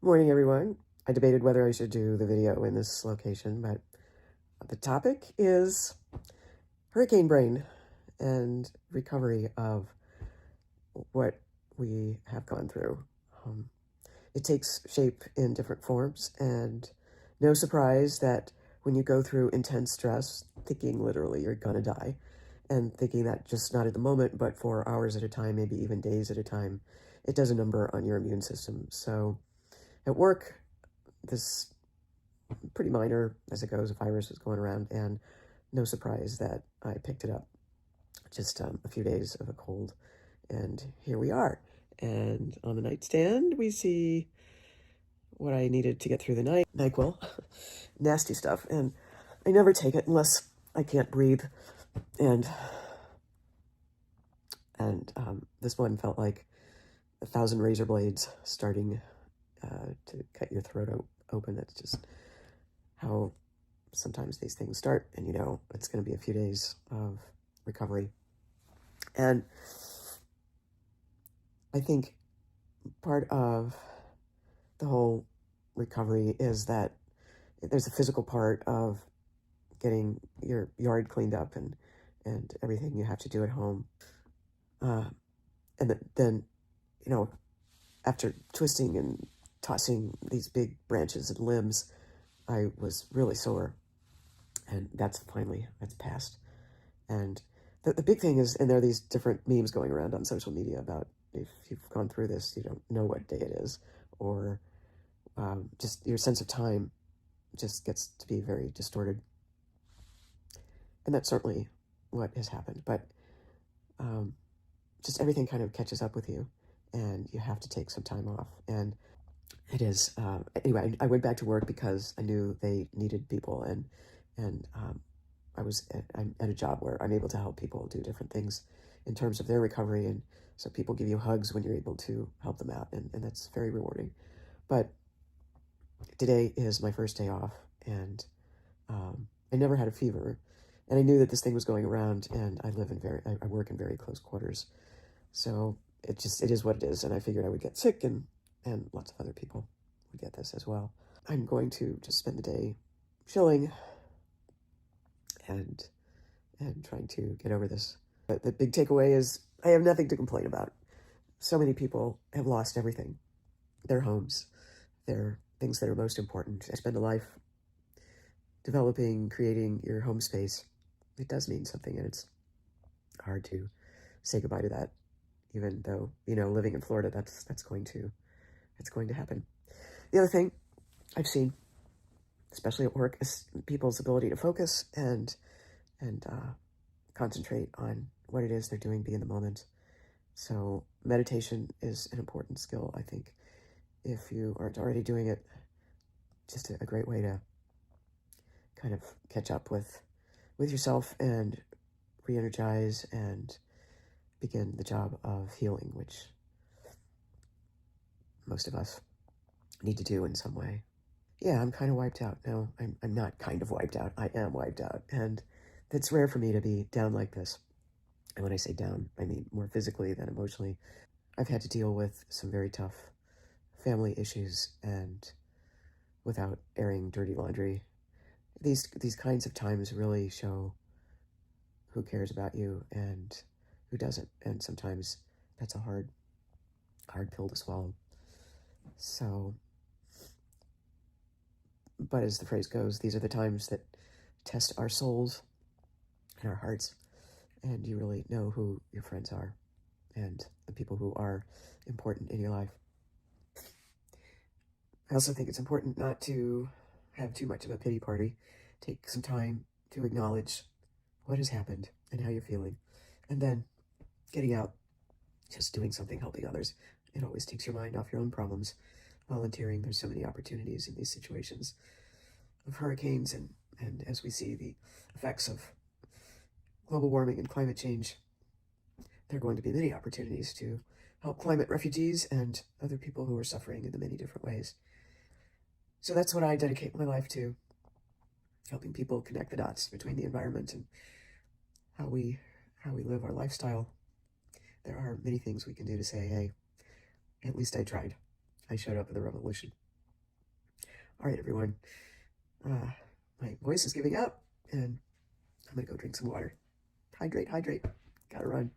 Morning, everyone. I debated whether I should do the video in this location, but the topic is hurricane brain and recovery of what we have gone through. It takes shape in different forms, and no surprise that when you go through intense stress, thinking literally you're gonna die, and thinking that just not at the moment, but for hours at a time, maybe even days at a time, it does a number on your immune system. So at work, this pretty minor as it goes, a virus was going around, and no surprise that I picked it up. Just a few days of a cold, and here we are. And on the nightstand, we see what I needed to get through the night. NyQuil, nasty stuff, and I never take it unless I can't breathe. And this one felt like 1,000 razor blades starting to cut your throat open. That's just how sometimes these things start, and you know it's going to be a few days of recovery. And I think part of the whole recovery is that there's a physical part of getting your yard cleaned up and everything you have to do at home. And then, you know, after twisting and tossing these big branches and limbs, I was really sore. And that's passed. And the big thing is, and there are these different memes going around on social media about if you've gone through this, you don't know what day it is, or just your sense of time just gets to be very distorted. And that's certainly what has happened. But just everything kind of catches up with you, and you have to take some time off. And it is, anyway, I went back to work because I knew they needed people, and I'm at a job where I'm able to help people do different things in terms of their recovery, and so people give you hugs when you're able to help them out, and that's very rewarding. But today is my first day off, and I never had a fever, and I knew that this thing was going around, and I work in very close quarters, so it is what it is, and I figured I would get sick, and lots of other people would get this as well. I'm going to just spend the day chilling and trying to get over this. But the big takeaway is I have nothing to complain about. So many people have lost everything. Their homes, their things that are most important. I spend a life developing, creating your home space. It does mean something, and it's hard to say goodbye to that, even though, you know, living in Florida, that's going to happen. The other thing I've seen, especially at work, is people's ability to focus and concentrate on what it is they're doing, be in the moment. So meditation is an important skill, I think. If you aren't already doing it, just a great way to kind of catch up with yourself and re-energize and begin the job of healing, which most of us need to do in some way. Yeah, I'm kind of wiped out. No, I'm not kind of wiped out. I am wiped out. And it's rare for me to be down like this. And when I say down, I mean more physically than emotionally. I've had to deal with some very tough family issues, and without airing dirty laundry, these kinds of times really show who cares about you and who doesn't. And sometimes that's a hard pill to swallow. So, but as the phrase goes, these are the times that test our souls and our hearts, and you really know who your friends are and the people who are important in your life. I also think it's important not to have too much of a pity party. Take some time to acknowledge what has happened and how you're feeling, and then getting out, just doing something, helping others. It always takes your mind off your own problems. Volunteering, there's so many opportunities in these situations of hurricanes, and as we see the effects of global warming and climate change, there are going to be many opportunities to help climate refugees and other people who are suffering in the many different ways. So that's what I dedicate my life to, helping people connect the dots between the environment and how we live our lifestyle. There are many things we can do to say, hey, at least I tried. I showed up at the revolution. All right, everyone. My voice is giving out, and I'm going to go drink some water. Hydrate, hydrate. Gotta run.